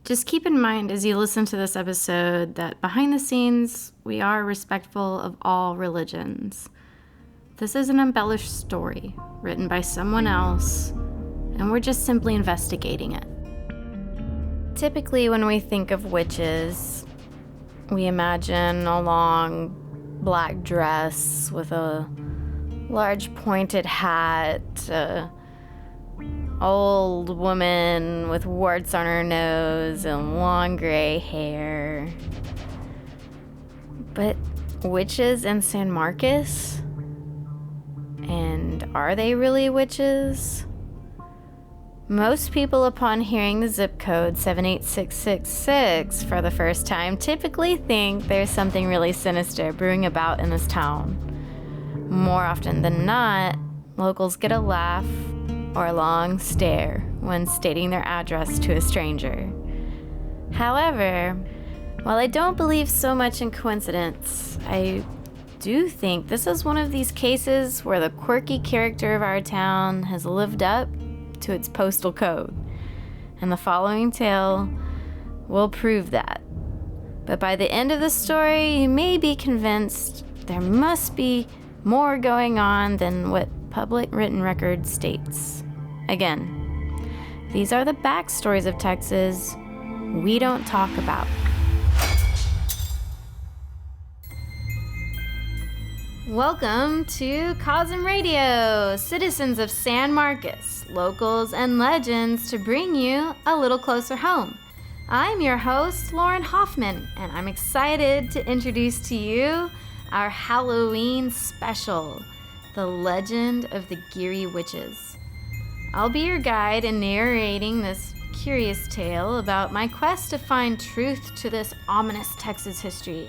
Just keep in mind as you listen to this episode that behind the scenes, we are respectful of all religions. This is an embellished story written by someone else, and we're just simply investigating it. Typically, when we think of witches, we imagine a long black dress with a large pointed hat, old woman with warts on her nose and long gray hair. But witches in San Marcos? And are they really witches? Most people, upon hearing the zip code 78666 for the first time, typically think there's something really sinister brewing about in this town. More often than not, locals get a laugh or a long stare when stating their address to a stranger. However, while I don't believe so much in coincidence, I do think this is one of these cases where the quirky character of our town has lived up to its postal code. And the following tale will prove that. But by the end of the story, you may be convinced there must be more going on than what public written record states. Again, these are the backstories of Texas we don't talk about. Welcome to COSMRadio, citizens of San Marcos, locals and legends to bring you a little closer home. I'm your host, Lauren Hofmann, and I'm excited to introduce to you our Halloween special, The Legend of the Gery Witches. I'll be your guide in narrating this curious tale about my quest to find truth to this ominous Texas history.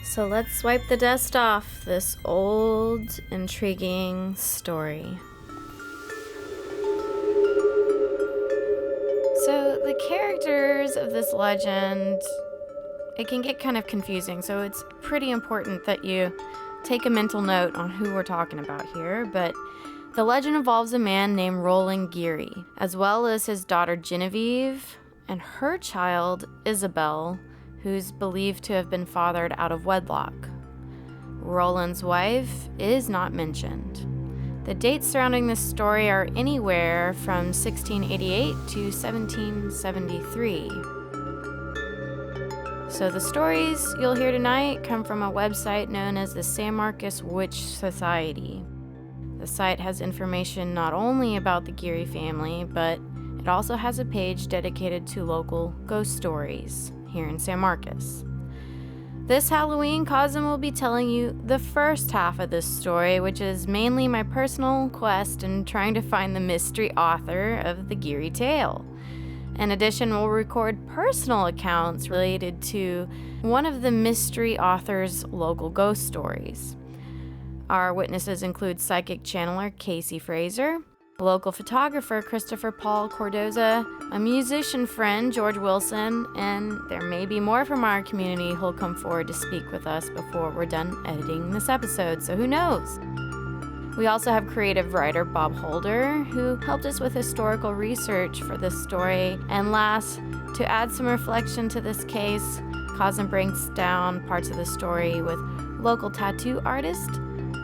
So let's wipe the dust off this old, intriguing story. So the characters of this legend, it can get kind of confusing, so it's pretty important that you take a mental note on who we're talking about here, but the legend involves a man named Roland Gery, as well as his daughter Genevieve and her child Isabel, who's believed to have been fathered out of wedlock. Roland's wife is not mentioned. The dates surrounding this story are anywhere from 1688 to 1773. So the stories you'll hear tonight come from a website known as the San Marcos Witch Society. The site has information not only about the Gery family, but it also has a page dedicated to local ghost stories here in San Marcos. This Halloween, COSM will be telling you the first half of this story, which is mainly my personal quest in trying to find the mystery author of the Gery tale. In addition, we'll record personal accounts related to one of the mystery author's local ghost stories. Our witnesses include psychic channeler Kasey Fraser, local photographer Christopher Paul Cordoza, a musician friend George Wilson, and there may be more from our community who'll come forward to speak with us before we're done editing this episode, so who knows? We also have creative writer Bob Holder, who helped us with historical research for this story. And last, to add some reflection to this case, COSM breaks down parts of the story with local tattoo artist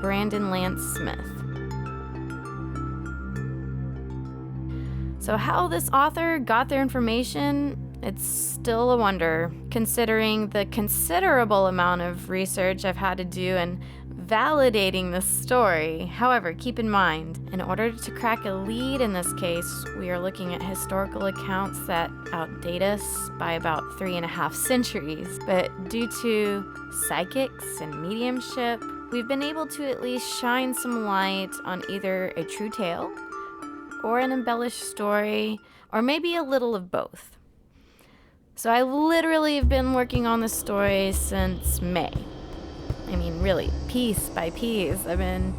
Brandon Lantz-Smith. So how this author got their information, it's still a wonder, considering the considerable amount of research I've had to do in validating this story. However, keep in mind, in order to crack a lead in this case, we are looking at historical accounts that outdate us by about 3.5 centuries. But due to psychics and mediumship, we've been able to at least shine some light on either a true tale or an embellished story, or maybe a little of both. So I literally have been working on this story since May. I mean, really, piece by piece, I've been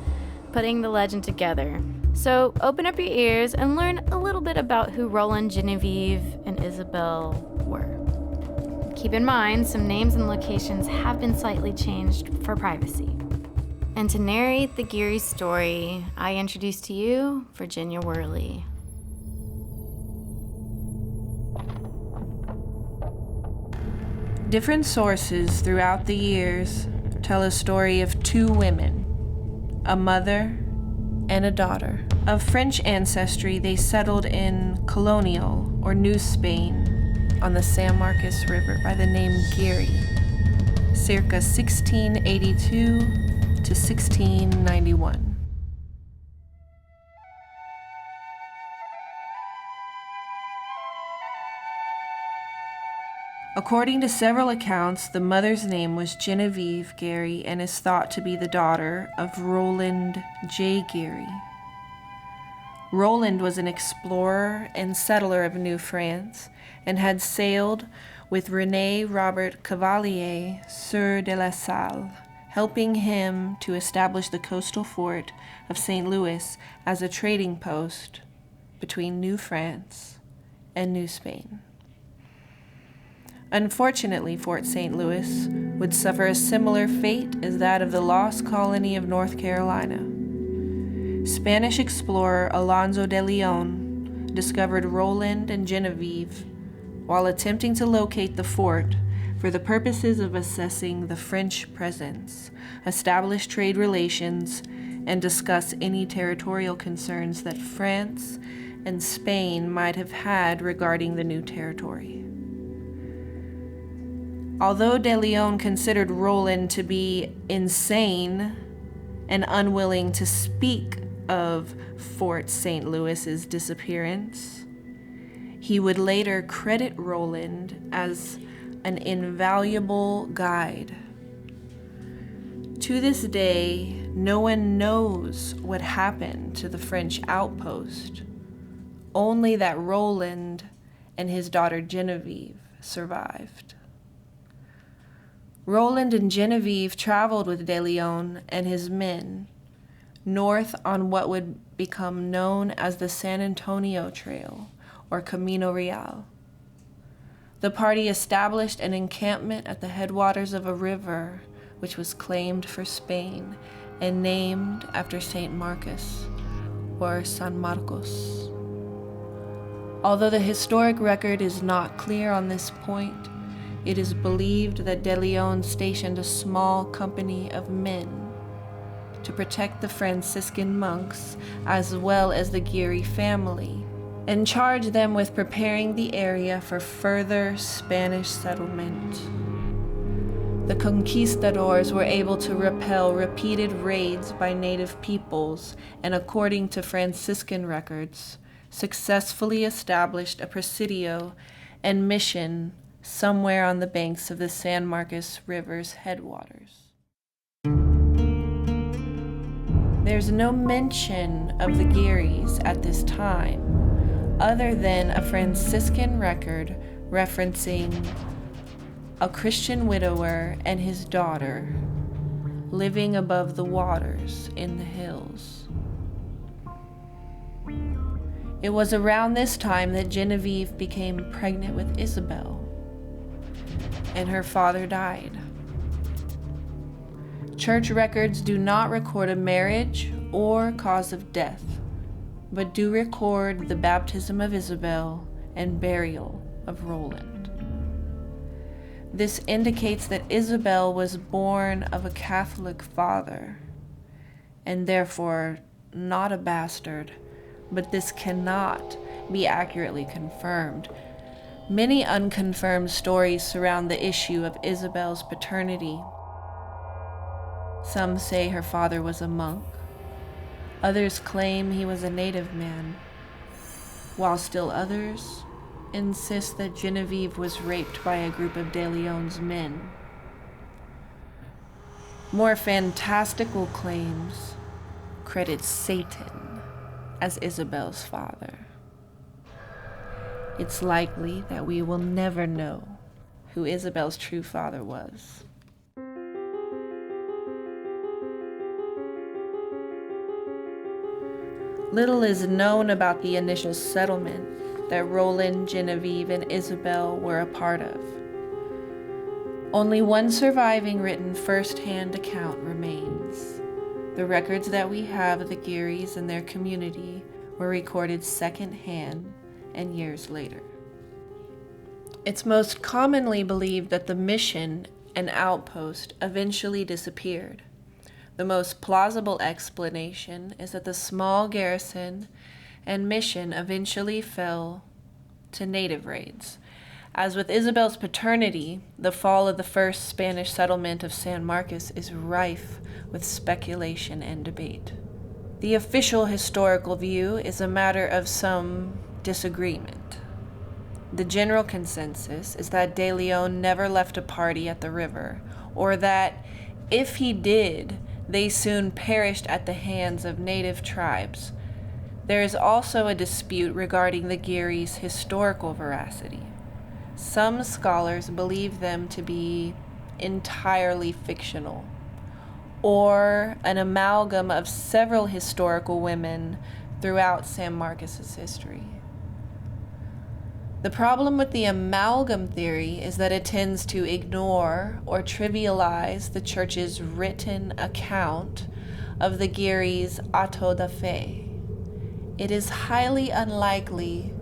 putting the legend together. So open up your ears and learn a little bit about who Roland, Genevieve, and Isabel were. Keep in mind, some names and locations have been slightly changed for privacy. And to narrate the Gery story, I introduce to you Virginia Worley. Different sources throughout the years tell a story of two women, a mother and a daughter. Of French ancestry, they settled in colonial or New Spain on the San Marcos River by the name Gery, circa 1682 to 1691. According to several accounts, the mother's name was Genevieve Gery and is thought to be the daughter of Roland J. Gery. Roland was an explorer and settler of New France and had sailed with René Robert Cavalier, Sieur de la Salle, helping him to establish the coastal fort of St. Louis as a trading post between New France and New Spain. Unfortunately, Fort St. Louis would suffer a similar fate as that of the lost colony of North Carolina. Spanish explorer Alonso de Leon discovered Roland and Genevieve while attempting to locate the fort for the purposes of assessing the French presence, establish trade relations, and discuss any territorial concerns that France and Spain might have had regarding the new territory. Although de Leon considered Roland to be insane and unwilling to speak of Fort St. Louis's disappearance, he would later credit Roland as an invaluable guide. To this day, no one knows what happened to the French outpost, only that Roland and his daughter Genevieve survived. Roland and Genevieve traveled with de Leon and his men north on what would become known as the San Antonio Trail, or Camino Real. The party established an encampment at the headwaters of a river which was claimed for Spain and named after St. Marcos, or San Marcos. Although the historic record is not clear on this point, it is believed that de Leon stationed a small company of men to protect the Franciscan monks as well as the Gery family, and charged them with preparing the area for further Spanish settlement. The conquistadors were able to repel repeated raids by native peoples and, according to Franciscan records, successfully established a presidio and mission somewhere on the banks of the San Marcos River's headwaters. There's no mention of the Gerys at this time, other than a Franciscan record referencing a Christian widower and his daughter living above the waters in the hills. It was around this time that Genevieve became pregnant with Isabel, and her father died. Church records do not record a marriage or cause of death, but do record the baptism of Isabel and burial of Roland. This indicates that Isabel was born of a Catholic father, and therefore not a bastard, but this cannot be accurately confirmed. Many unconfirmed stories surround the issue of Isabel's paternity. Some say her father was a monk. Others claim he was a native man, while still others insist that Genevieve was raped by a group of de Leon's men. More fantastical claims credit Satan as Isabel's father. It's likely that we will never know who Isabel's true father was. Little is known about the initial settlement that Roland, Genevieve, and Isabel were a part of. Only one surviving written first-hand account remains. The records that we have of the Gerys and their community were recorded second-hand and years later. It's most commonly believed that the mission and outpost eventually disappeared. The most plausible explanation is that the small garrison and mission eventually fell to native raids. As with Isabel's paternity, the fall of the first Spanish settlement of San Marcos is rife with speculation and debate. The official historical view is a matter of some disagreement. The general consensus is that De Leon never left a party at the river, or that, if he did, they soon perished at the hands of native tribes. There is also a dispute regarding the Gery's historical veracity. Some scholars believe them to be entirely fictional, or an amalgam of several historical women throughout San Marcos's history. The problem with the amalgam theory is that it tends to ignore or trivialize the church's written account of the Gery's auto da fe. It is highly unlikely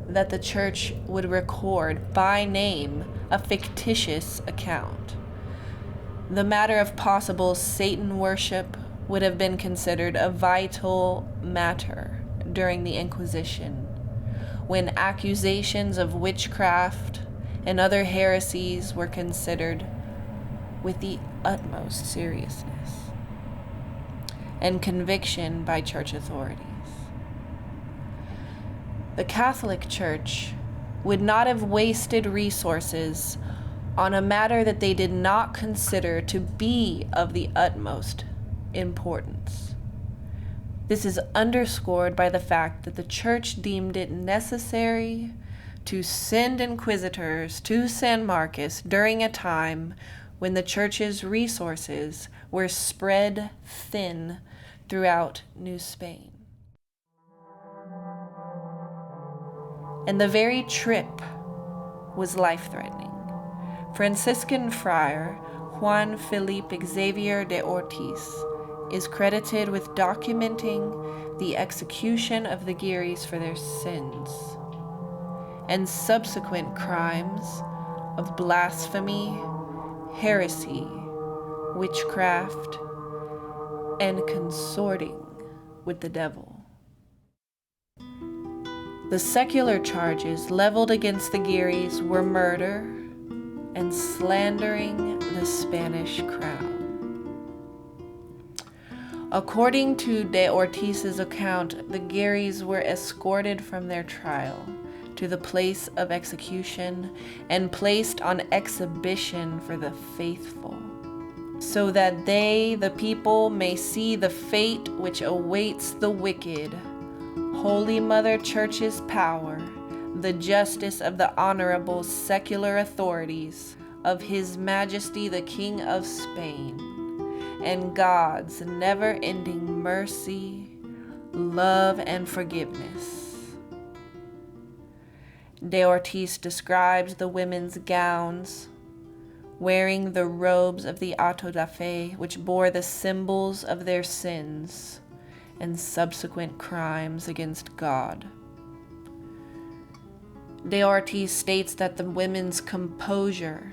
that the church would record by name a fictitious account. The matter of possible Satan worship would have been considered a vital matter during the Inquisition, when accusations of witchcraft and other heresies were considered with the utmost seriousness, and conviction by church authorities. The Catholic Church would not have wasted resources on a matter that they did not consider to be of the utmost importance. This is underscored by the fact that the church deemed it necessary to send inquisitors to San Marcos during a time when the church's resources were spread thin throughout New Spain. And the very trip was life-threatening. Franciscan friar Juan Felipe Xavier de Ortiz is credited with documenting the execution of the Gerys for their sins and subsequent crimes of blasphemy, heresy, witchcraft, and consorting with the devil. The secular charges leveled against the Gerys were murder and slandering the Spanish crown. According to de Ortiz's account, the Gerys were escorted from their trial to the place of execution and placed on exhibition for the faithful, so that they, the people, may see the fate which awaits the wicked, Holy Mother Church's power, the justice of the honorable secular authorities of His Majesty the King of Spain, and God's never-ending mercy, love, and forgiveness. De Ortiz describes the women's gowns, wearing the robes of the auto da fe, which bore the symbols of their sins and subsequent crimes against God. De Ortiz states that the women's composure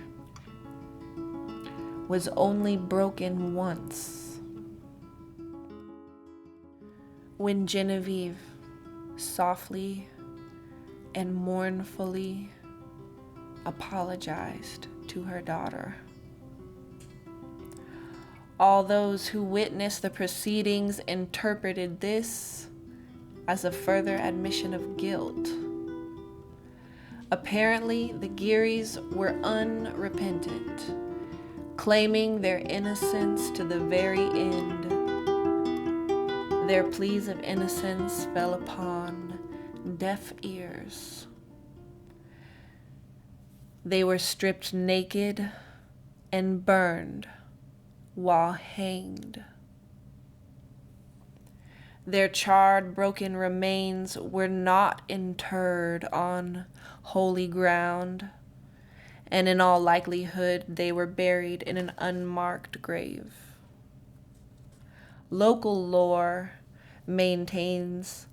was only broken once, when Genevieve softly and mournfully apologized to her daughter. All those who witnessed the proceedings interpreted this as a further admission of guilt. Apparently, the Gerys were unrepentant, claiming their innocence to the very end. Their pleas of innocence fell upon deaf ears. They were stripped naked and burned while hanged. Their charred, broken remains were not interred on holy ground, and in all likelihood they were buried in an unmarked grave. Local lore maintains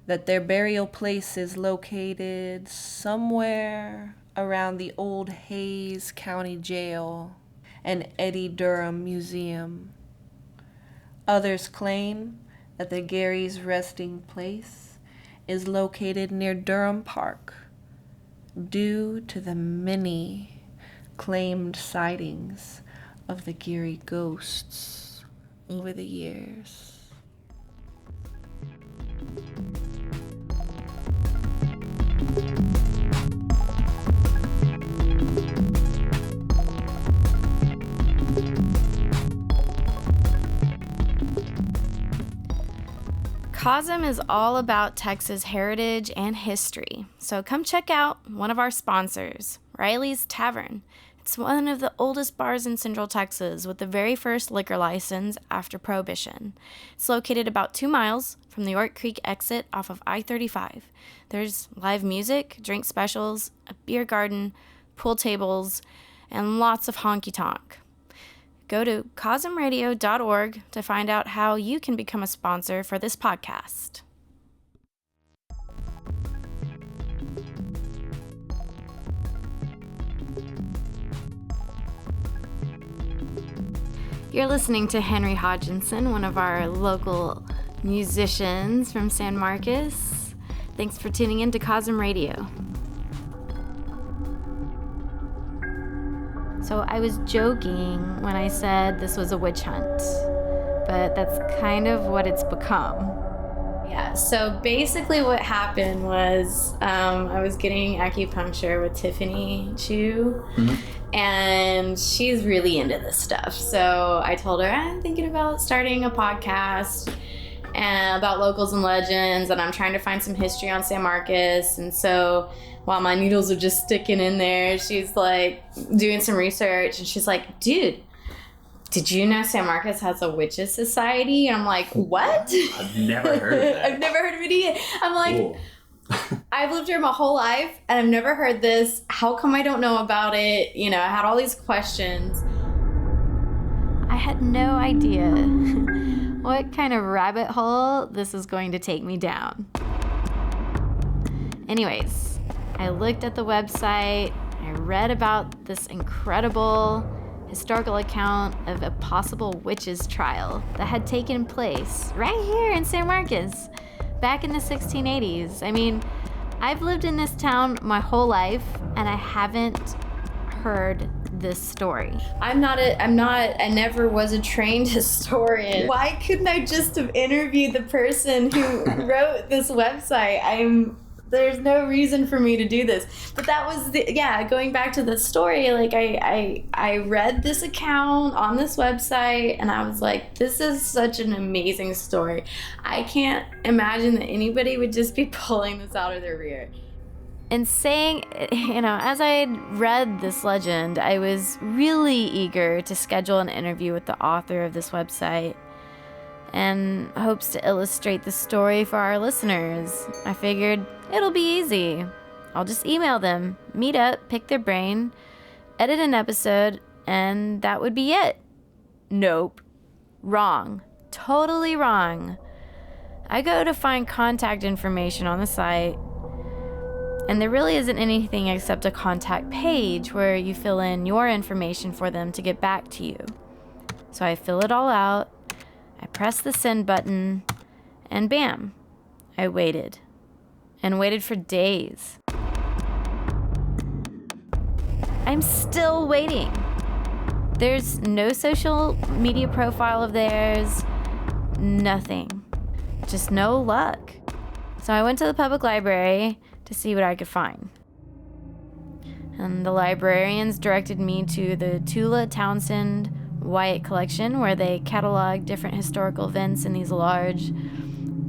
that their burial place is located somewhere around the old Hayes County Jail and Eddie Durham Museum. Others claim that the Gery's resting place is located near Durham Park due to the many claimed sightings of the Gery ghosts over the years. COSM is all about Texas heritage and history, so come check out one of our sponsors, Riley's Tavern. It's one of the oldest bars in Central Texas with the very first liquor license after Prohibition. It's located about 2 miles from the York Creek exit off of I-35. There's live music, drink specials, a beer garden, pool tables, and lots of honky-tonk. Go to COSMRadio.org to find out how you can become a sponsor for this podcast. You're listening to Henry Hodgkinson, one of our local musicians from San Marcos. Thanks for tuning in to COSM Radio. So I was joking when I said this was a witch hunt, but that's kind of what it's become. Yeah, so basically what happened was I was getting acupuncture with Tiffany Chu, and she's really into this stuff. So I told her, I'm thinking about starting a podcast and about locals and legends, and I'm trying to find some history on San Marcos. And so while my needles are just sticking in there, she's like doing some research, and she's like, dude, did you know San Marcos has a witches society? And I'm like, what? I've never heard of that. I've never heard of it either. I'm like, I've lived here my whole life and I've never heard this. How come I don't know about it? You know, I had all these questions. I had no idea what kind of rabbit hole this is going to take me down. Anyways, I looked at the website. I read about this incredible historical account of a possible witches trial that had taken place right here in San Marcos back in the 1680s. I mean, I've lived in this town my whole life and I haven't heard this story. I never was a trained historian. Why couldn't I just have interviewed the person who wrote this website? There's no reason for me to do this. But that was going back to the story, like I read this account on this website and I was like, this is such an amazing story. I can't imagine that anybody would just be pulling this out of their rear. And saying, as I had read this legend, I was really eager to schedule an interview with the author of this website and hopes to illustrate the story for our listeners. I figured it'll be easy. I'll just email them, meet up, pick their brain, edit an episode, and that would be it. Nope. Wrong. Totally wrong. I go to find contact information on the site, and there really isn't anything except a contact page where you fill in your information for them to get back to you. So I fill it all out, I press the send button, and bam, I waited. And waited for days. I'm still waiting. There's no social media profile of theirs, nothing. Just no luck. So I went to the public library to see what I could find. And the librarians directed me to the Tula Townsend Wyatt collection, where they catalog different historical events in these large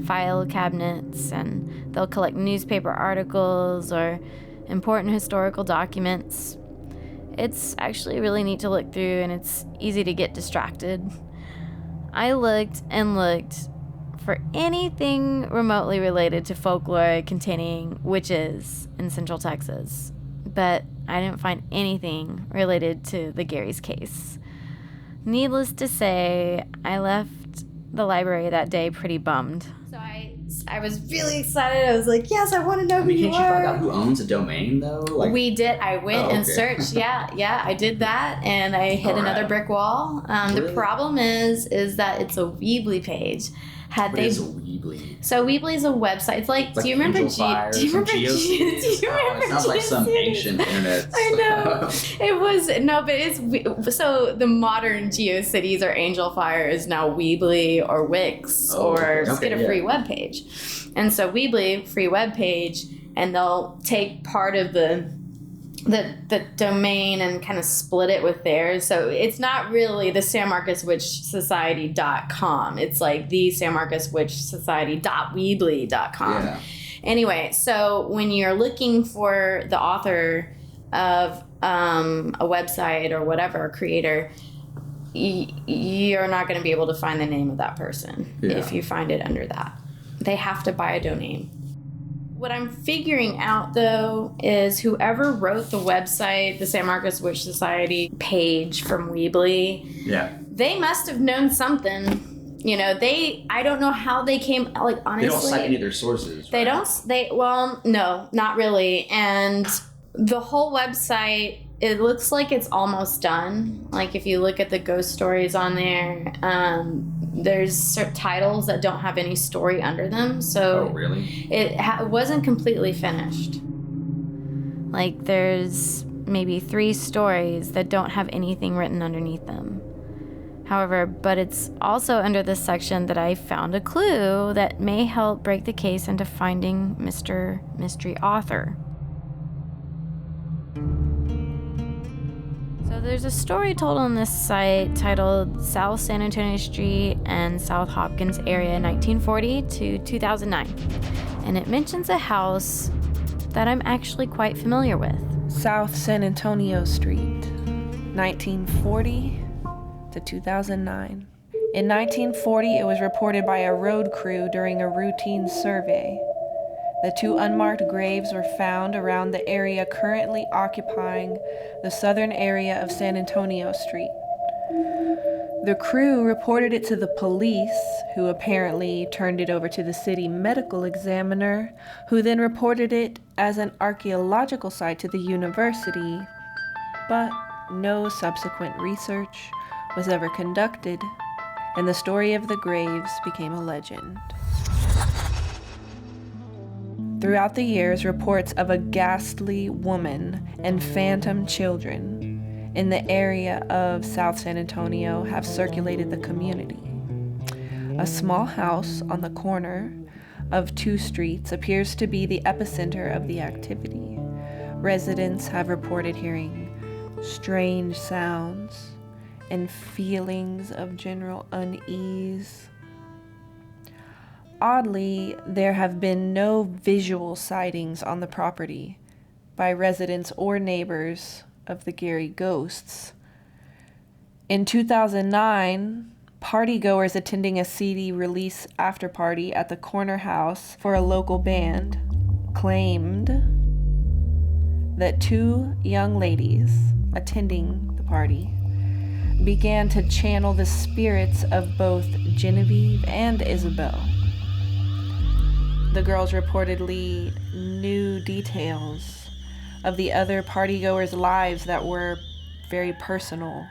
file cabinets, and they'll collect newspaper articles or important historical documents. It's actually really neat to look through, and it's easy to get distracted. I looked and looked for anything remotely related to folklore containing witches in Central Texas, but I didn't find anything related to the Gery's case. Needless to say, I left the library that day pretty bummed. So I I was really excited. I was like, yes, I want to know who you can't you find are. out who owns a domain, though? Like, we did. I went and searched. Yeah, I did that, and I hit another brick wall. Really? The problem is that it's a Weebly page. What is a Weebly? So Weebly is a website. It's like, do you remember It sounds like some ancient internet I know. It was, no, but it's, so the modern GeoCities or Angel Fire is now Weebly or Wix or just get a free web page. And so Weebly, free web page, and they'll take part of the domain and kind of split it with theirs. So it's not really the San Marcos Witch Society.com. It's like the San Marcos Witch Society.weebly.com. Yeah. Anyway, so when you're looking for the author of a website or whatever, a creator, you're not going to be able to find the name of that person if you find it under that. They have to buy a domain. What I'm figuring out, though, is whoever wrote the website, the San Marcos Witch Society page from Weebly, they must have known something. You know, I don't know how they came, like, honestly. They don't cite any of their sources, right? Well, no, not really. And the whole website, it looks like it's almost done. Like, if you look at the ghost stories on there, there's certain titles that don't have any story under them. So really? It wasn't completely finished. Like, there's maybe 3 stories that don't have anything written underneath them. However, but it's also under this section that I found a clue that may help break the case into finding Mr. Mystery Author. So there's a story told on this site titled South San Antonio Street and South Hopkins Area 1940 to 2009. And it mentions a house that I'm actually quite familiar with. South San Antonio Street, 1940 to 2009. In 1940, it was reported by a road crew during a routine survey. The 2 unmarked graves were found around the area currently occupying the southern area of San Antonio Street. The crew reported it to the police, who apparently turned it over to the city medical examiner, who then reported it as an archaeological site to the university, but no subsequent research was ever conducted, and the story of the graves became a legend. Throughout the years, reports of a ghastly woman and phantom children in the area of South San Antonio have circulated the community. A small house on the corner of 2 streets appears to be the epicenter of the activity. Residents have reported hearing strange sounds and feelings of general unease. Oddly, there have been no visual sightings on the property by residents or neighbors of the Gery ghosts. In 2009, partygoers attending a CD release after party at the corner house for a local band claimed that 2 young ladies attending the party began to channel the spirits of both Genevieve and Isabel. The girls reportedly knew details of the other partygoers' lives that were very personal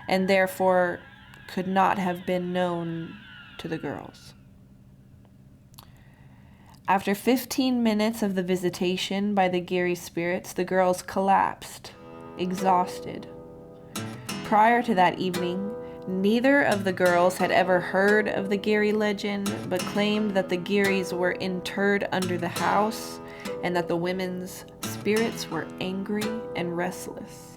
and therefore could not have been known to the girls. After 15 minutes of the visitation by the Gery spirits, the girls collapsed, exhausted. Prior to that evening, neither of the girls had ever heard of the Gery legend, but claimed that the Gerys were interred under the house and that the women's spirits were angry and restless.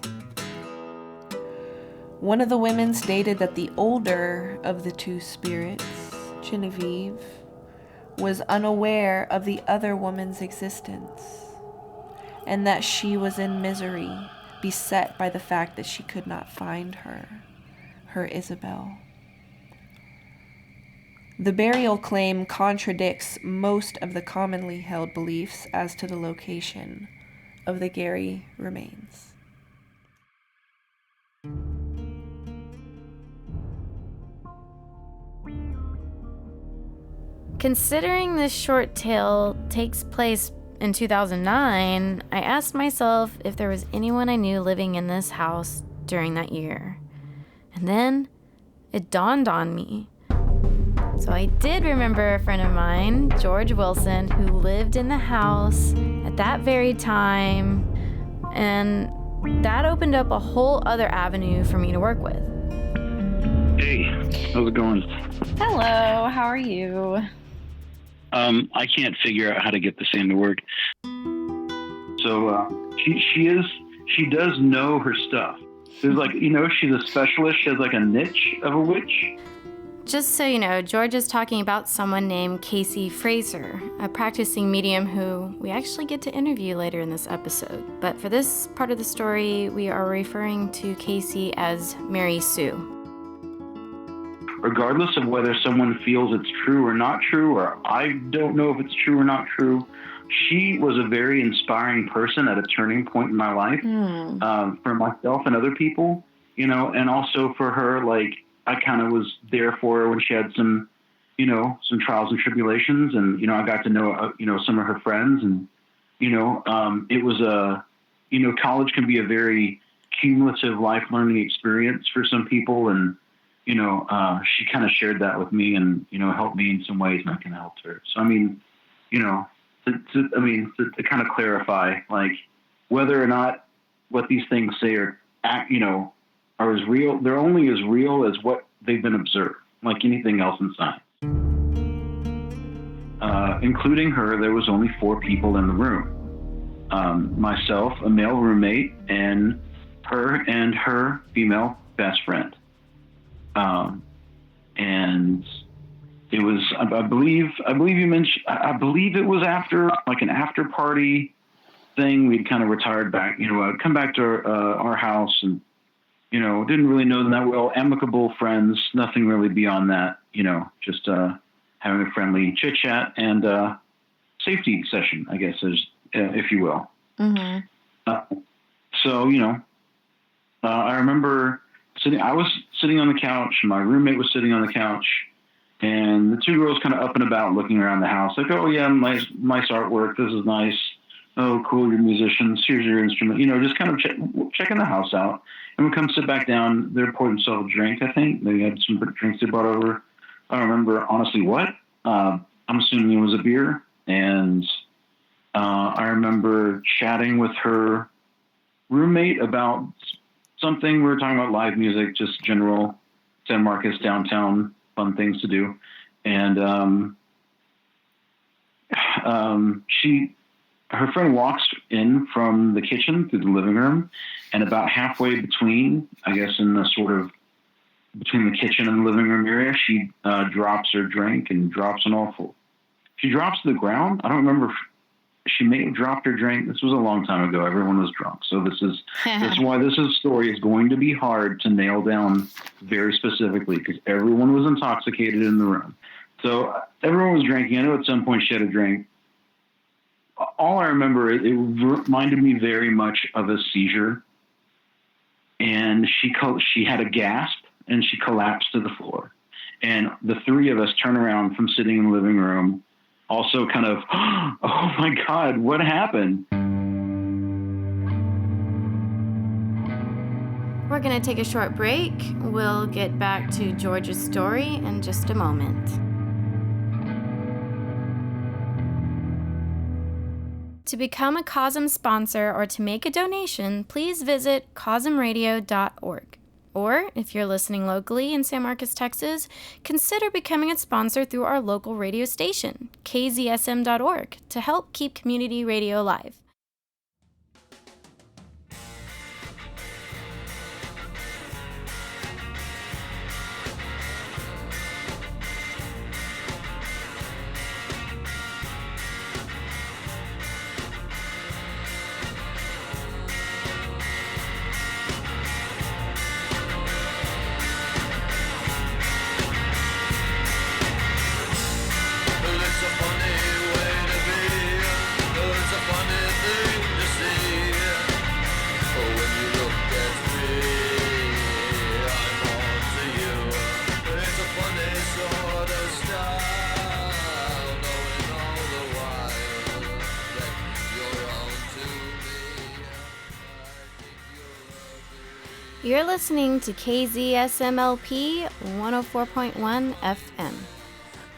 One of the women stated that the older of the 2 spirits, Genevieve, was unaware of the other woman's existence, and that she was in misery, beset by the fact that she could not find her Isabel. The burial claim contradicts most of the commonly held beliefs as to the location of the Gery remains. Considering this short tale takes place in 2009, I asked myself if there was anyone I knew living in this house during that year. And then it dawned on me. So I did remember a friend of mine, George Wilson, who lived in the house at that very time, and that opened up a whole other avenue for me to work with. Hey, how's it going? Hello, how are you? I can't figure out how to get this thing to work. So she does know her stuff. There's like, she's a specialist. She has like a niche of a witch. Just so you know, George is talking about someone named Kasey Fraser, a practicing medium who we actually get to interview later in this episode. But for this part of the story, we are referring to Kasey as Mary Sue. Regardless of whether someone feels it's true or not true, or I don't know if it's true or not true, she was a very inspiring person at a turning point in my life, for myself and other people, and also for her, like, I kind of was there for her when she had some trials and tribulations, and, I got to know, some of her friends, and, it was college can be a very cumulative life learning experience for some people, and, she kind of shared that with me and, helped me in some ways, and I kind of helped her. So, I mean, to kind of clarify, like, whether or not what these things say are as real, they're only as real as what they've been observed, like anything else in science. Including her, there was only 4 people in the room. Myself, a male roommate, and her female best friend. And it was, I believe you mentioned, I believe it was after, like, an after party thing. We'd kind of retired back, I'd come back to our house and, didn't really know them that well, amicable friends, nothing really beyond that, just having a friendly chit chat and safety session, I guess, if you will. Mm-hmm. I remember I was sitting on the couch, my roommate was sitting on the couch, and the 2 girls kind of up and about looking around the house, like, oh yeah, nice artwork, this is nice. Oh, cool, you're musicians, here's your instrument, just kind of checking the house out. And we come sit back down, they poured themselves a drink, I think. They had some drinks they brought over. I don't remember honestly what. I'm assuming it was a beer. And I remember chatting with her roommate about something. We were talking about live music, just general San Marcos downtown fun things to do. And her friend walks in from the kitchen through the living room, and about halfway between, I guess, in the sort of between the kitchen and the living room area, she drops her drink and drops an awful. She drops to the ground. I don't remember. She may have dropped her drink. This was a long time ago. Everyone was drunk. So this is why this story is going to be hard to nail down very specifically, because everyone was intoxicated in the room. So everyone was drinking. I know at some point she had a drink. All I remember, it reminded me very much of a seizure. And she had a gasp and she collapsed to the floor. And the 3 of us turn around from sitting in the living room, also kind of, oh my God, what happened? We're going to take a short break. We'll get back to George's story in just a moment. To become a COSM sponsor or to make a donation, please visit COSMRadio.org. Or, if you're listening locally in San Marcos, Texas, consider becoming a sponsor through our local radio station, KZSM.org, to help keep community radio alive. It's a funny way to be. It's a funny You're listening to KZSMLP 104.1 FM.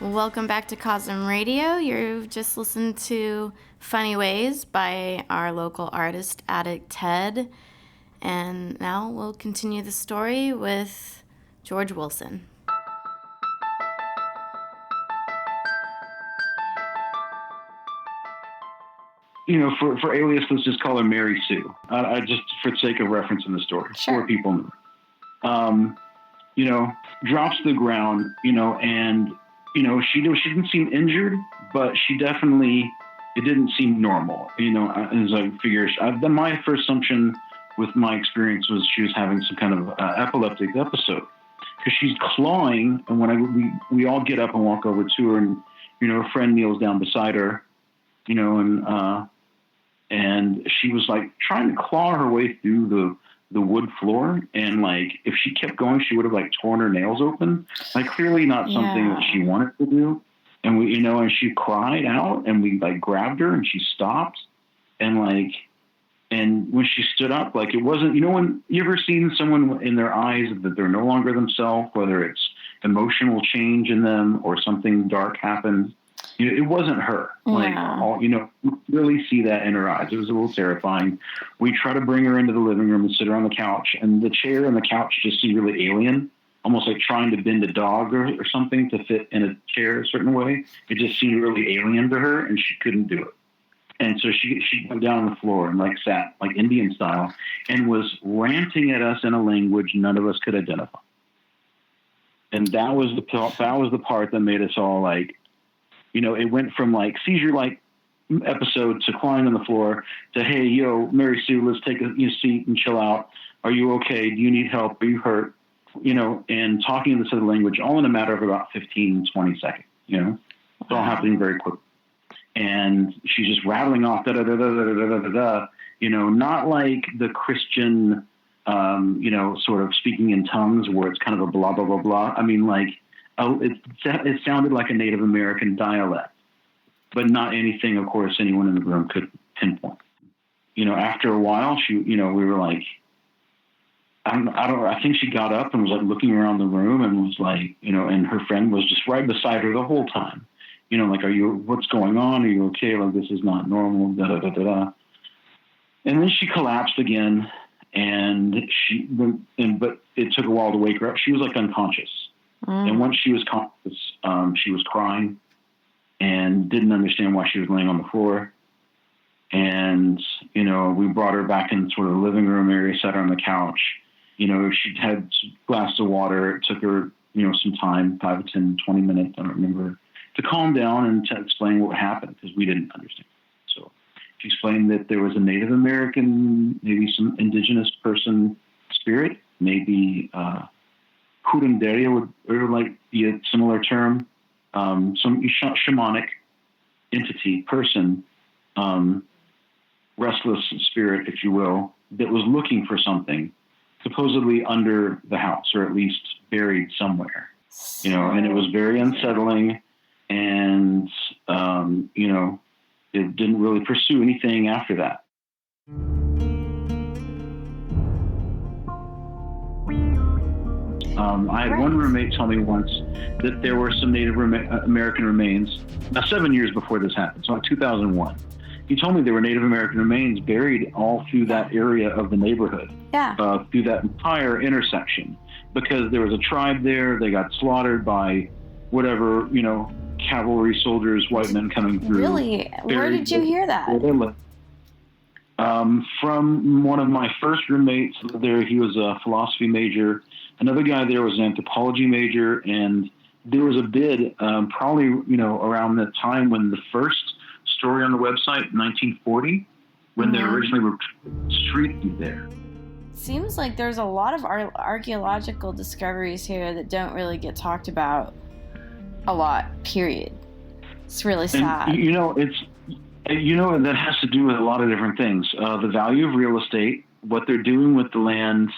Welcome back to COSMRadio. You've just listened to Funny Ways by our local artist, Addict Ted. And now we'll continue the story with George Wilson. For alias, let's just call her Mary Sue. I just, for the sake of reference in the story, sure. 4 people knew. Drops to the ground, and, she didn't seem injured, but she definitely, it didn't seem normal, as I figure. My first assumption with my experience was she was having some kind of epileptic episode, because she's clawing, and when we all get up and walk over to her, and, her friend kneels down beside her, and she was like trying to claw her way through the wood floor. And like, if she kept going, she would have like torn her nails open. Like clearly not something that she wanted to do. And we, and she cried out, and we like grabbed her, and she stopped. And when she stood up, like it wasn't, when you ever seen someone in their eyes that they're no longer themselves, whether it's emotional change in them or something dark happened. It wasn't her. Really see that in her eyes. It was a little terrifying. We try to bring her into the living room and sit her on the couch, and the chair and the couch just seemed really alien, almost like trying to bend a dog or something to fit in a chair a certain way. It just seemed really alien to her, and she couldn't do it. And so she went down on the floor and like sat like Indian style and was ranting at us in a language none of us could identify. And that was the part that made us all like, it went from like seizure-like episode to crying on the floor to, hey, Mary Sue, let's take a seat and chill out. Are you okay? Do you need help? Are you hurt? And talking in this other language all in a matter of about 15, 20 seconds, It's all happening very quickly. And she's just rattling off, da-da-da-da-da-da-da-da, not like the Christian, sort of speaking in tongues where it's kind of a blah, blah, blah, blah. I mean, like, it sounded like a Native American dialect, but not anything, of course, anyone in the room could pinpoint. After a while, we were like, I think she got up and was like looking around the room and was like, and her friend was just right beside her the whole time. Like, what's going on? Are you okay? Like, this is not normal, da da da da da. And then she collapsed again, but it took a while to wake her up. She was like unconscious. And once she was conscious, she was crying and didn't understand why she was laying on the floor. And, we brought her back in sort of the living room area, sat her on the couch. She had a glass of water. It took her, some time, 5 to 10, 20 minutes, I don't remember, to calm down and to explain what happened, because we didn't understand. So she explained that there was a Native American, maybe some indigenous person spirit, maybe Curandera would be a similar term, some shamanic entity, person, restless spirit, if you will, that was looking for something, supposedly under the house, or at least buried somewhere, and it was very unsettling, and, it didn't really pursue anything after that. I had one roommate tell me once that there were some Native American remains, 7 years before this happened, so in 2001. He told me there were Native American remains buried all through that area of the neighborhood, through that entire intersection, because there was a tribe there. They got slaughtered by whatever, cavalry soldiers, white men coming through. Really? Where did you hear that? From one of my first roommates there. He was a philosophy major. Another guy there was an anthropology major, and there was a bid, probably, around the time when the first story on the website, 1940, when they originally were street there. Seems like there's a lot of archaeological discoveries here that don't really get talked about a lot, period. It's really sad. And, that has to do with a lot of different things. The value of real estate, what they're doing with the land,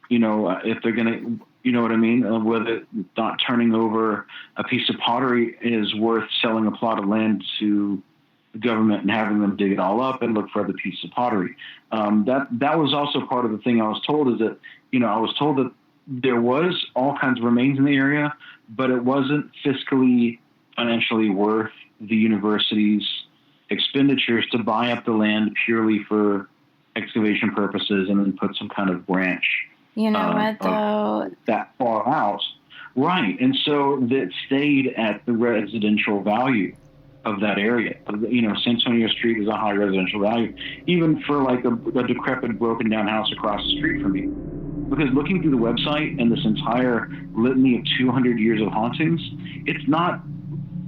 if they're going to, you know what I mean? Whether not turning over a piece of pottery is worth selling a plot of land to the government and having them dig it all up and look for other pieces of pottery. That was also part of the thing I was told, is that, I was told that there was all kinds of remains in the area, but it wasn't fiscally, financially worth the university's expenditures to buy up the land purely for excavation purposes and then put some kind of branch. You know what, though? That far out. Right. And so that stayed at the residential value of that area. San Antonio Street is a high residential value, even for like a decrepit, broken down house across the street from me. Because looking through the website and this entire litany of 200 years of hauntings, it's not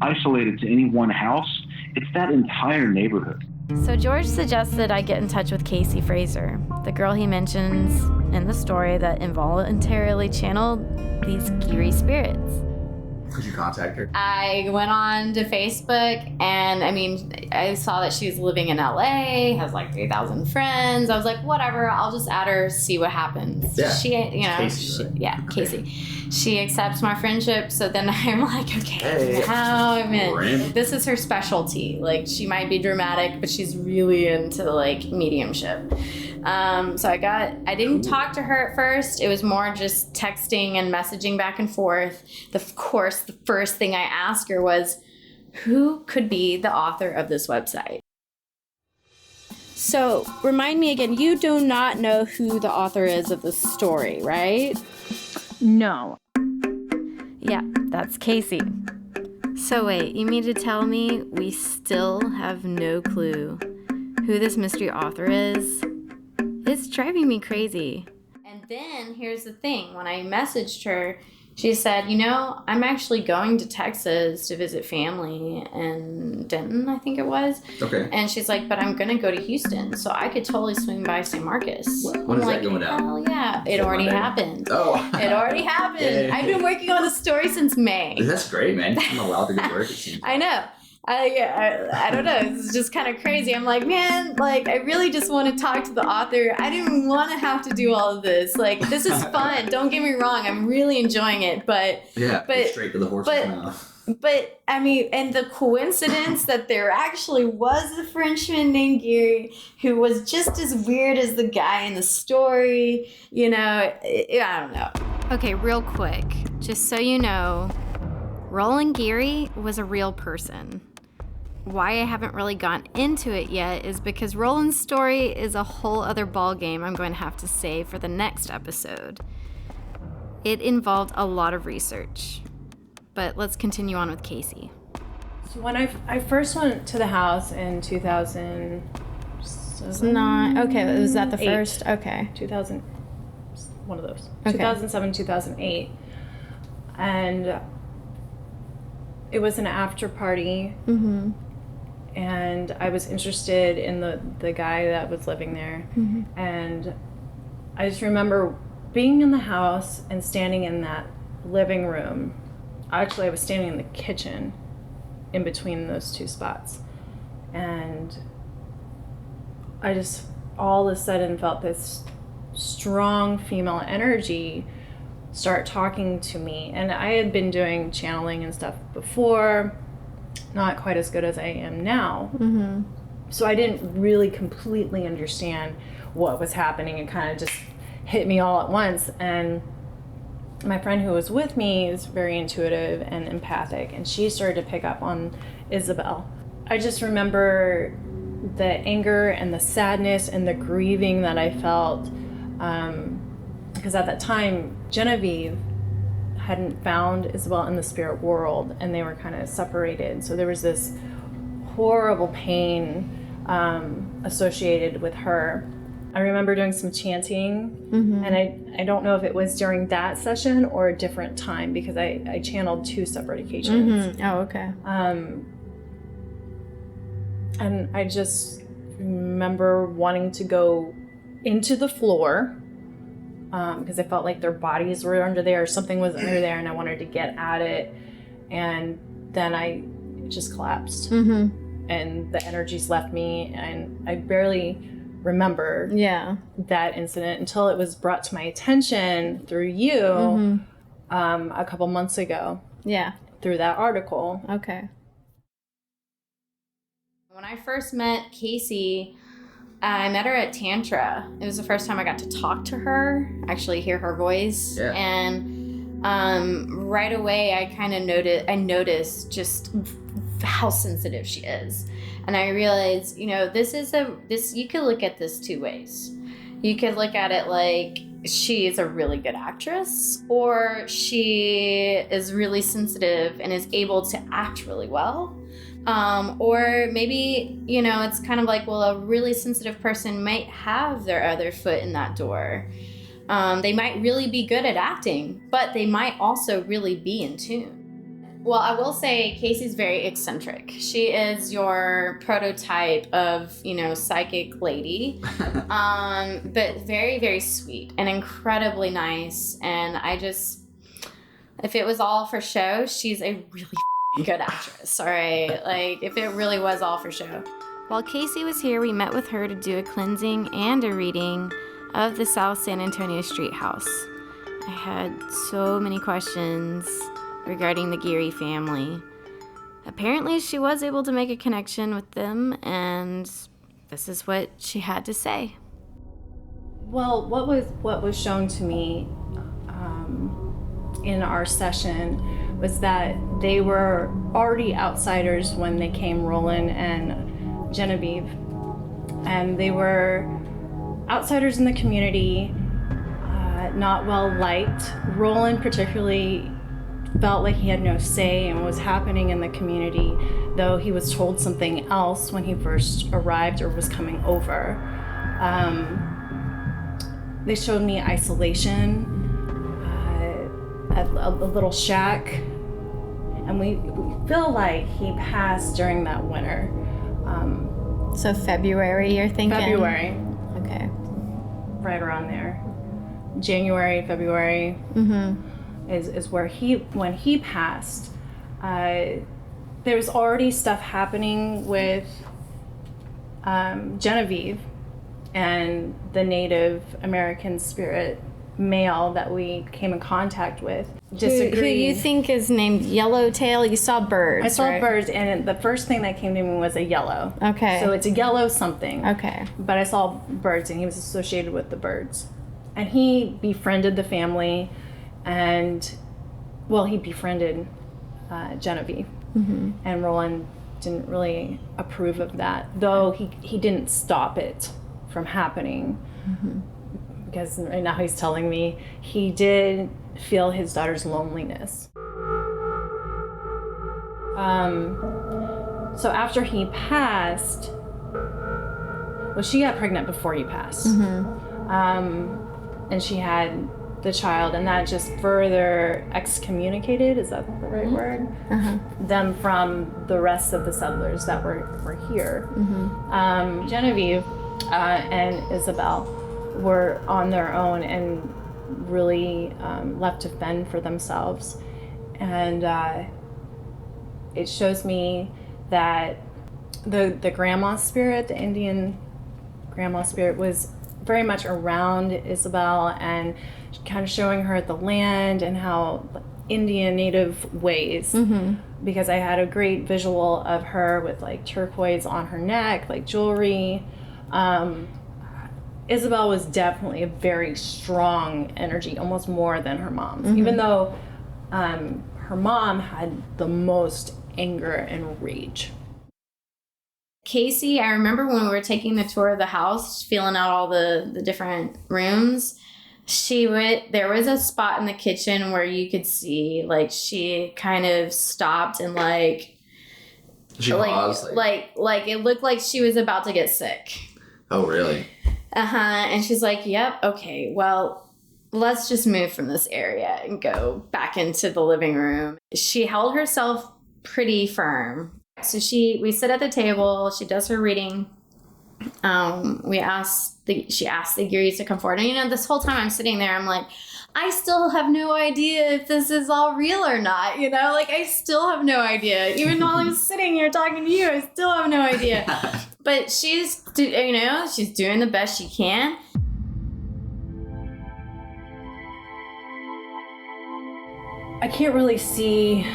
isolated to any one house. It's that entire neighborhood. So George suggested I get in touch with Kasey Fraser, the girl he mentions in the story that involuntarily channeled these Gery spirits. Could you contact her? I went on to Facebook, and I saw that she's living in LA, has like 3,000 friends. I was like, whatever, I'll just add her, see what happens. Yeah. Kasey, right? Yeah, okay. Kasey. She accepts my friendship, so then I'm like, okay, now I'm in. This is her specialty. Like, she might be dramatic, but she's really into like mediumship. So I didn't talk to her at first. It was more just texting and messaging back and forth. Of course, the first thing I asked her was, who could be the author of this website? So, remind me again, you do not know who the author is of this story, right? No. Yeah, that's Kasey. So wait, you mean to tell me we still have no clue who this mystery author is? It's driving me crazy. And then here's the thing. When I messaged her, she said, I'm actually going to Texas to visit family in Denton, I think it was. Okay. And she's like, but I'm going to go to Houston, so I could totally swing by San Marcos. When is that going down? Hell yeah. It already happened. Oh. It already happened. Yeah. I've been working on the story since May. That's great, man. I'm allowed to do work, it seems. I know. I don't know. It's just kind of crazy. I'm like, man, like, I really just want to talk to the author. I didn't want to have to do all of this. Like, this is fun. Don't get me wrong. I'm really enjoying it. But straight to the horse's mouth. But and the coincidence that there actually was a Frenchman named Gery who was just as weird as the guy in the story. I don't know. Okay, real quick, just so you know, Roland Gery was a real person. Why I haven't really gone into it yet is because Roland's story is a whole other ballgame I'm going to have to save for the next episode. It involved a lot of research. But let's continue on with Kasey. So when I first went to the house in 2007... It's not... Okay, was that the 8. first? Okay. 2000... One of those. Okay. 2007, 2008. And it was an after party. Mm-hmm. And I was interested in the guy that was living there. Mm-hmm. And I just remember being in the house and standing in that living room. Actually, I was standing in the kitchen in between those two spots. And I just all of a sudden felt this strong female energy start talking to me. And I had been doing channeling and stuff before, not quite as good as I am now. Mm-hmm. So I didn't really completely understand what was happening. It kind of just hit me all at once. And my friend who was with me is very intuitive and empathic, and she started to pick up on Isabel. I just remember the anger and the sadness and the grieving that I felt, because at that time, Genevieve hadn't found Isabel in the spirit world, and they were kind of separated. So there was this horrible pain associated with her. I remember doing some chanting, Mm-hmm. and I don't know if it was during that session or a different time, because I channeled 2 separate occasions. Mm-hmm. Oh, okay. And I just remember wanting to go into the floor, because I felt like their bodies were under there, or something was under there, and I wanted to get at it. And then I just collapsed, Mm-hmm. and the energies left me, and I barely remember that incident until it was brought to my attention through you, Mm-hmm. A couple months ago. Yeah. Through that article. Okay. When I first met Kasey, I met her at Tantra. It was the first time I got to talk to her, actually hear her voice. Yeah. And right away I kind of noticed just how sensitive she is. And I realized, you could look at this two ways. You could look at it like she is a really good actress, or she is really sensitive and is able to act really well. Or maybe, it's kind of like, well, a really sensitive person might have their other foot in that door. They might really be good at acting, but they might also really be in tune. Well, I will say Kasey's very eccentric. She is your prototype of, psychic lady, but very, very sweet and incredibly nice. And if it was all for show, she's a really good actress, all right? Like, if it really was all for show. While Kasey was here, we met with her to do a cleansing and a reading of the South San Antonio Street House. I had so many questions regarding the Gery family. Apparently, she was able to make a connection with them, and this is what she had to say. Well, what was shown to me in our session was that they were already outsiders when they came, Roland and Genevieve, and they were outsiders in the community, not well liked. Roland particularly felt like he had no say in what was happening in the community, though he was told something else when he first arrived or was coming over. They showed me isolation, a little shack, and we feel like he passed during that winter. So February, you're thinking? February. Okay. Right around there. January, February. Mm-hmm. Is where when he passed, there was already stuff happening with Genevieve and the Native American spirit male that we came in contact with. Disagreed. Who you think is named Yellowtail? You saw birds. I saw right? birds, and the first thing that came to me was a yellow. Okay. So it's a yellow something. Okay. But I saw birds, and he was associated with the birds. And he befriended the family. And, well, he befriended Genevieve, mm-hmm. and Roland didn't really approve of that, though he didn't stop it from happening, mm-hmm. because right now he's telling me he did feel his daughter's loneliness. So after he passed, well, she got pregnant before he passed, mm-hmm. And she had the child, and that just further excommunicated, is that the right word? Uh-huh. Them from the rest of the settlers that were here. Mm-hmm. Genevieve and Isabel were on their own and really left to fend for themselves. And it shows me that the grandma spirit, the Indian grandma spirit, was very much around Isabel and kind of showing her the land and how Indian native ways, mm-hmm. because I had a great visual of her with like turquoise on her neck, like jewelry. Isabel was definitely a very strong energy, almost more than her mom's, mm-hmm. even though her mom had the most anger and rage. Kasey, I remember when we were taking the tour of the house, feeling out all the different rooms, there was a spot in the kitchen where you could see, like, she kind of stopped and she paused, like it looked like she was about to get sick. Oh, really? Uh-huh. And she's like, yep, okay, well, let's just move from this area and go back into the living room. She held herself pretty firm. So we sit at the table, she does her reading. She asked the Gerys to come forward. And this whole time I'm sitting there, I'm like, I still have no idea if this is all real or not, I still have no idea. Even while I'm sitting here talking to you, I still have no idea. But she's doing the best she can. I can't really see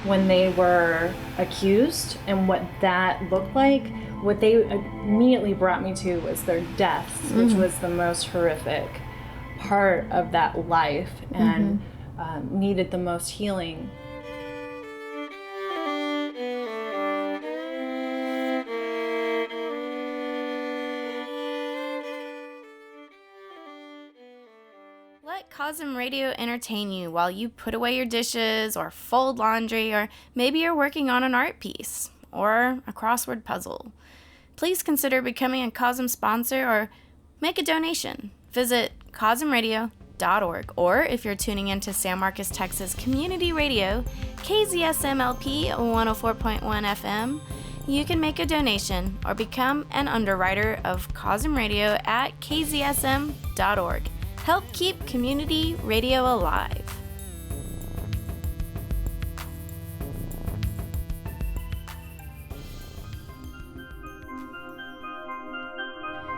when they were accused and what that looked like, what they immediately brought me to was their deaths, which was the most horrific part of that life and needed the most healing. Let COSM Radio entertain you while you put away your dishes or fold laundry, or maybe you're working on an art piece or a crossword puzzle. Please consider becoming a COSM sponsor or make a donation. Visit COSMRadio.org, or if you're tuning into San Marcos, Texas Community Radio, KZSMLP 104.1 FM, you can make a donation or become an underwriter of COSM Radio at KZSM.org. Help keep community radio alive.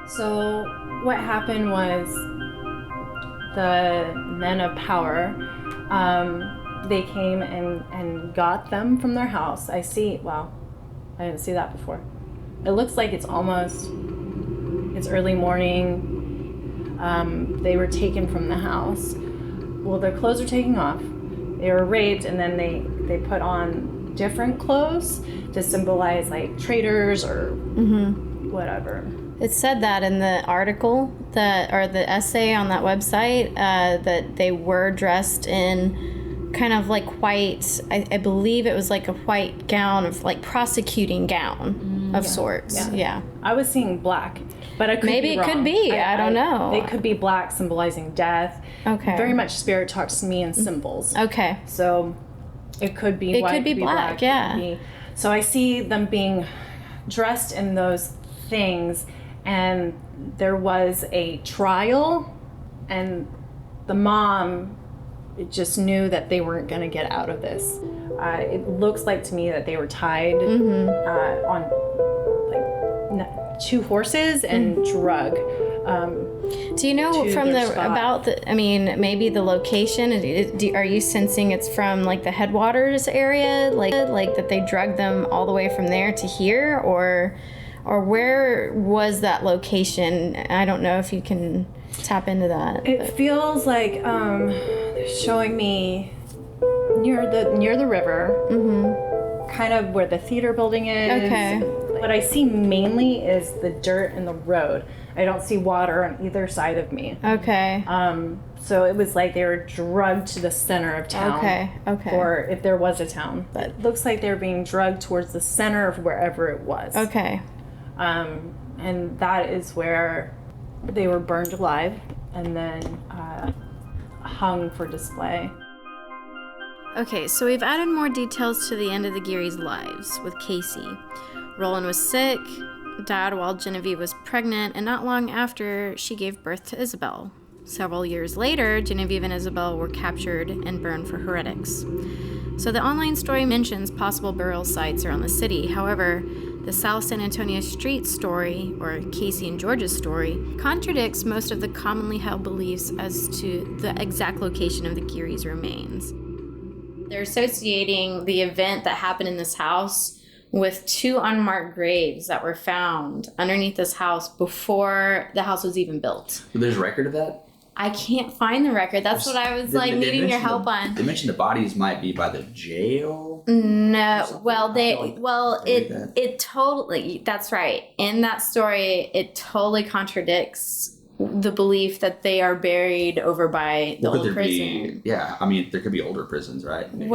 So what happened was the men of power, they came and got them from their house. I didn't see that before. It looks like it's early morning. They were taken from the house. Well, their clothes are taken off. They were raped, and then they put on different clothes to symbolize like traitors or whatever. It said that in the article or the essay on that website that they were dressed in kind of like white. I believe it was like a white gown of like prosecuting gown of sorts. Yeah. I was seeing black, but I could maybe be it wrong. could be. I don't know. It could be black, symbolizing death. Okay. Very much spirit talks to me in symbols. Okay. So it could be It white, could be black, yeah. It could be. So I see them being dressed in those things, and there was a trial, and the mom just knew that they weren't going to get out of this. It looks like to me that they were tied on like 2 horses and drug. Do you know from maybe the location? Are you sensing it's from like the headwaters area, like that they drugged them all the way from there to here, or where was that location? I don't know if you can tap into that. It feels like they're showing me near the river, kind of where the theater building is. Okay. What I see mainly is the dirt and the road. I don't see water on either side of me. Okay. So it was like they were drugged to the center of town. Okay. Or if there was a town. But it looks like they're being drugged towards the center of wherever it was. Okay. And that is where they were burned alive and then hung for display. Okay, so we've added more details to the end of the Gery's lives with Kasey. Roland was sick, died while Genevieve was pregnant, and not long after she gave birth to Isabel. Several years later, Genevieve and Isabel were captured and burned for heretics. So the online story mentions possible burial sites around the city. However, the South San Antonio Street story, or Kasey and George's story, contradicts most of the commonly held beliefs as to the exact location of the Gery's remains. They're associating the event that happened in this house with 2 unmarked graves that were found underneath this house before the house was even built. There's a record of that? I can't find the record. That's what I was needing your help on. They mentioned the bodies might be by the jail. No, it totally, that's right. In that story, it totally contradicts the belief that they are buried over by the old prison. There could be older prisons, right? Maybe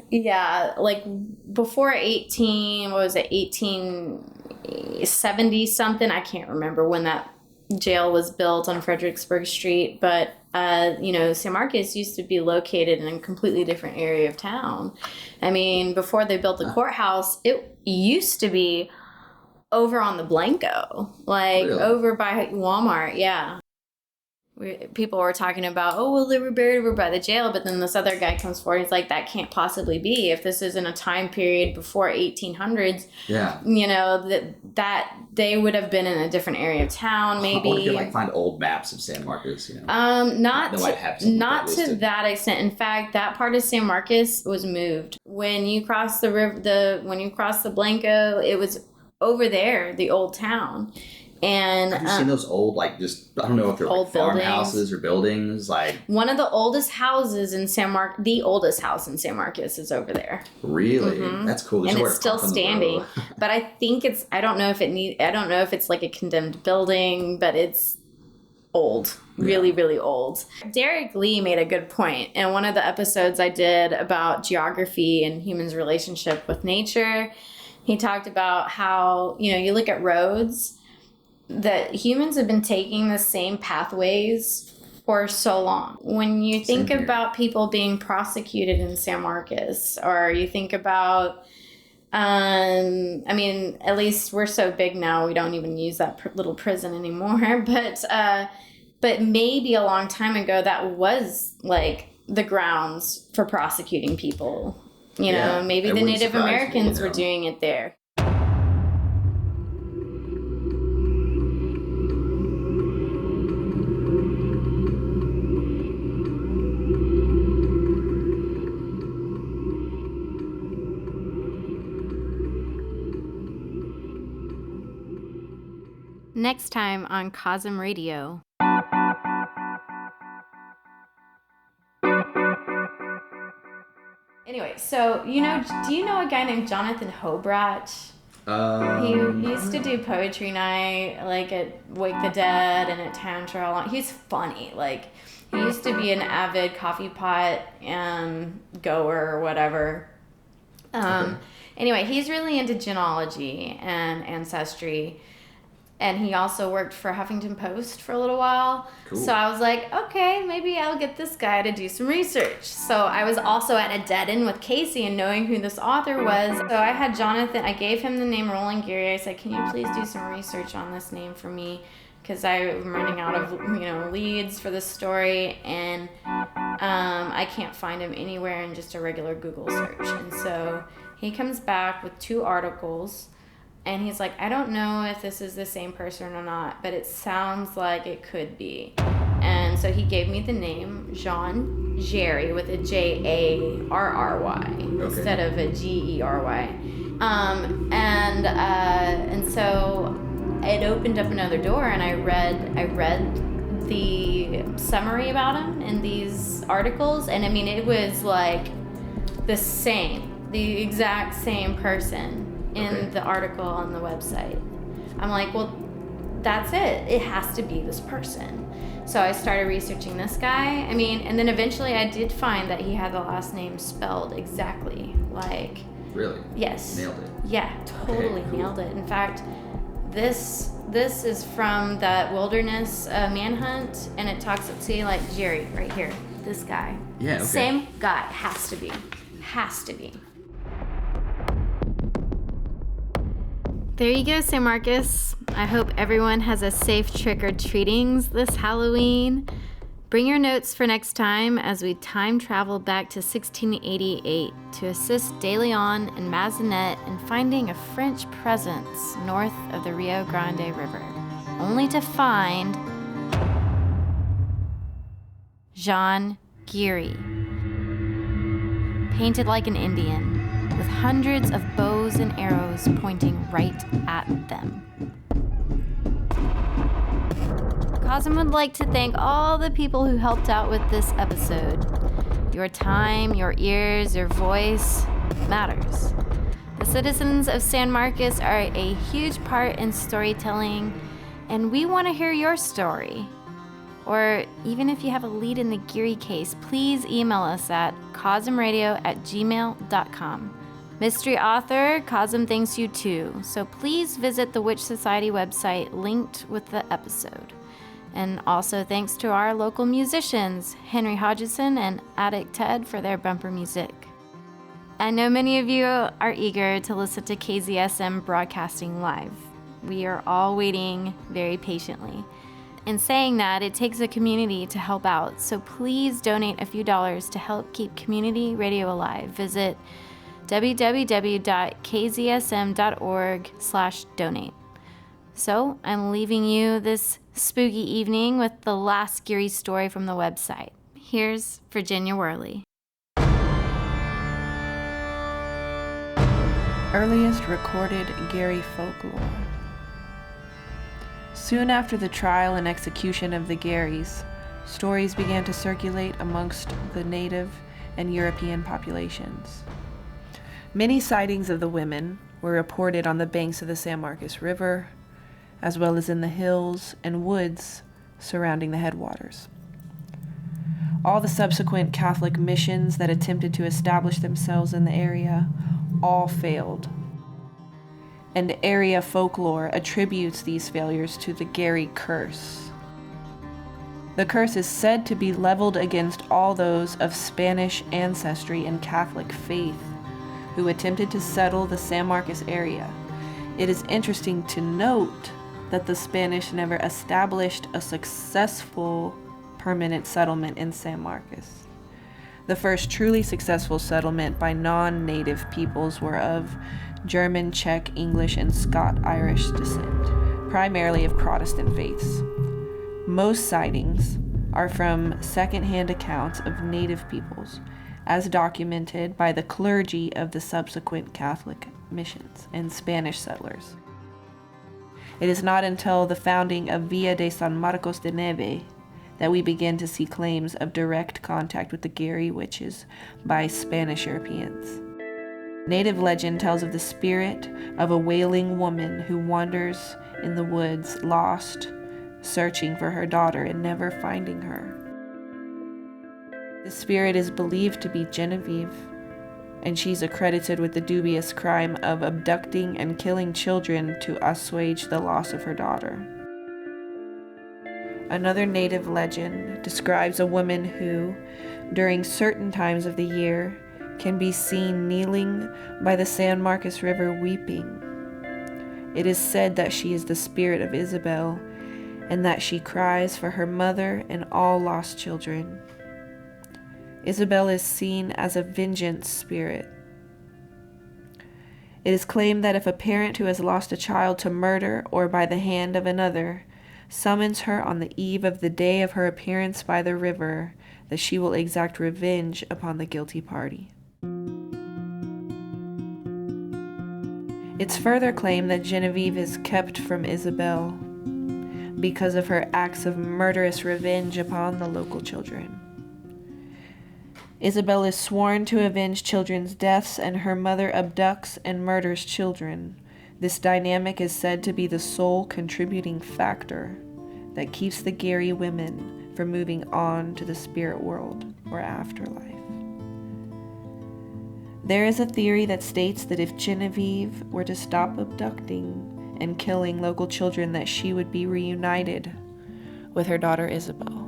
yeah, like before 1870 something. I can't remember when that jail was built on Fredericksburg Street, but San Marcos used to be located in a completely different area of town. I mean, before they built the courthouse, it used to be over on the Blanco, like over by Walmart. Yeah. people were talking about, oh, well, they were buried over by the jail, but then this other guy comes forward. He's like, that can't possibly be if this is in a time period before 1800s. Yeah. You know, that they would have been in a different area of town, maybe. Or you could like find old maps of San Marcos, you know. Not to that extent. In fact, that part of San Marcos was moved. When you cross the river, when you cross the Blanco, it was over there, the old town. And have you seen those old, like, just, I don't know if they're old like farmhouses or buildings, like... One of the oldest houses in the oldest house in San Marcos is over there. Really? Mm-hmm. That's cool. And it's still standing. But I think I don't know if it's like a condemned building, but it's old. Really, really old. Derek Lee made a good point. In one of the episodes I did about geography and humans' relationship with nature, he talked about how, you know, you look at roads, that humans have been taking the same pathways for so long. When you think about people being prosecuted in San Marcos, or you think about, I mean, at least we're so big now, we don't even use that little prison anymore. But maybe a long time ago, that was like the grounds for prosecuting people. You know, maybe the Native Americans were doing it there. Next time on COSMRadio. Anyway, so, do you know a guy named Jonathan Hobrat? He used to do poetry night, like at Wake the Dead and at Tantra. He's funny. Like, he used to be an avid coffee pot goer or whatever. Anyway, he's really into genealogy and ancestry. And he also worked for Huffington Post for a little while. Cool. So I was like, okay, maybe I'll get this guy to do some research. So I was also at a dead end with Kasey and knowing who this author was. So I had Jonathan, I gave him the name Roland Gery. I said, can you please do some research on this name for me? Because I'm running out of, leads for this story. And I can't find him anywhere in just a regular Google search. And so he comes back with 2 articles. And he's like, I don't know if this is the same person or not, but it sounds like it could be. And so he gave me the name Jean Gery with a Jarry instead of a Gery. And so it opened up another door, and I read the summary about him in these articles, and I mean it was like the exact same person in the article on the website. I'm like, well, that's it. It has to be this person. So I started researching this guy. I mean, and then eventually I did find that he had the last name spelled exactly like. Really? Yes. Nailed it. Yeah, totally nailed it. In fact, this is from that wilderness manhunt, and it talks to like Gery right here. This guy. Yeah. Okay. Same guy. Has to be. Has to be. There you go, San Marcos. I hope everyone has a safe trick-or-treatings this Halloween. Bring your notes for next time as we time travel back to 1688 to assist De Leon and Mazinet in finding a French presence north of the Rio Grande River, only to find Jean Gery, painted like an Indian, with hundreds of bows and arrows pointing right at them. COSM would like to thank all the people who helped out with this episode. Your time, your ears, your voice matters. The citizens of San Marcos are a huge part in storytelling, and we want to hear your story. Or even if you have a lead in the Gery case, please email us at cosmradio@gmail.com. Mystery author, COSM thanks you too, so please visit the Witch Society website linked with the episode. And also thanks to our local musicians, Henry Hodgson and Addict Ted, for their bumper music. I know many of you are eager to listen to KZSM broadcasting live. We are all waiting very patiently. In saying that, it takes a community to help out, so please donate a few dollars to help keep community radio alive. Visit www.kzsm.org/donate. So, I'm leaving you this spooky evening with the last Gery story from the website. Here's Virginia Worley. Earliest recorded Gery folklore. Soon after the trial and execution of the Gerys, stories began to circulate amongst the native and European populations. Many sightings of the women were reported on the banks of the San Marcos River, as well as in the hills and woods surrounding the headwaters. All the subsequent Catholic missions that attempted to establish themselves in the area all failed, and area folklore attributes these failures to the Gery curse. The curse is said to be leveled against all those of Spanish ancestry and Catholic faith who attempted to settle the San Marcos area. It is interesting to note that the Spanish never established a successful permanent settlement in San Marcos. The first truly successful settlement by non-native peoples were of German, Czech, English, and Scot-Irish descent, primarily of Protestant faiths. Most sightings are from second-hand accounts of native peoples, as documented by the clergy of the subsequent Catholic missions and Spanish settlers. It is not until the founding of Villa de San Marcos de Neve that we begin to see claims of direct contact with the Gery witches by Spanish Europeans. Native legend tells of the spirit of a wailing woman who wanders in the woods, lost, searching for her daughter and never finding her. The spirit is believed to be Genevieve, and she's accredited with the dubious crime of abducting and killing children to assuage the loss of her daughter. Another native legend describes a woman who, during certain times of the year, can be seen kneeling by the San Marcos River weeping. It is said that she is the spirit of Isabel, and that she cries for her mother and all lost children. Isabel is seen as a vengeance spirit. It is claimed that if a parent who has lost a child to murder or by the hand of another summons her on the eve of the day of her appearance by the river, that she will exact revenge upon the guilty party. It's further claimed that Genevieve is kept from Isabel because of her acts of murderous revenge upon the local children. Isabel is sworn to avenge children's deaths, and her mother abducts and murders children. This dynamic is said to be the sole contributing factor that keeps the Gery women from moving on to the spirit world or afterlife. There is a theory that states that if Genevieve were to stop abducting and killing local children, that she would be reunited with her daughter Isabel.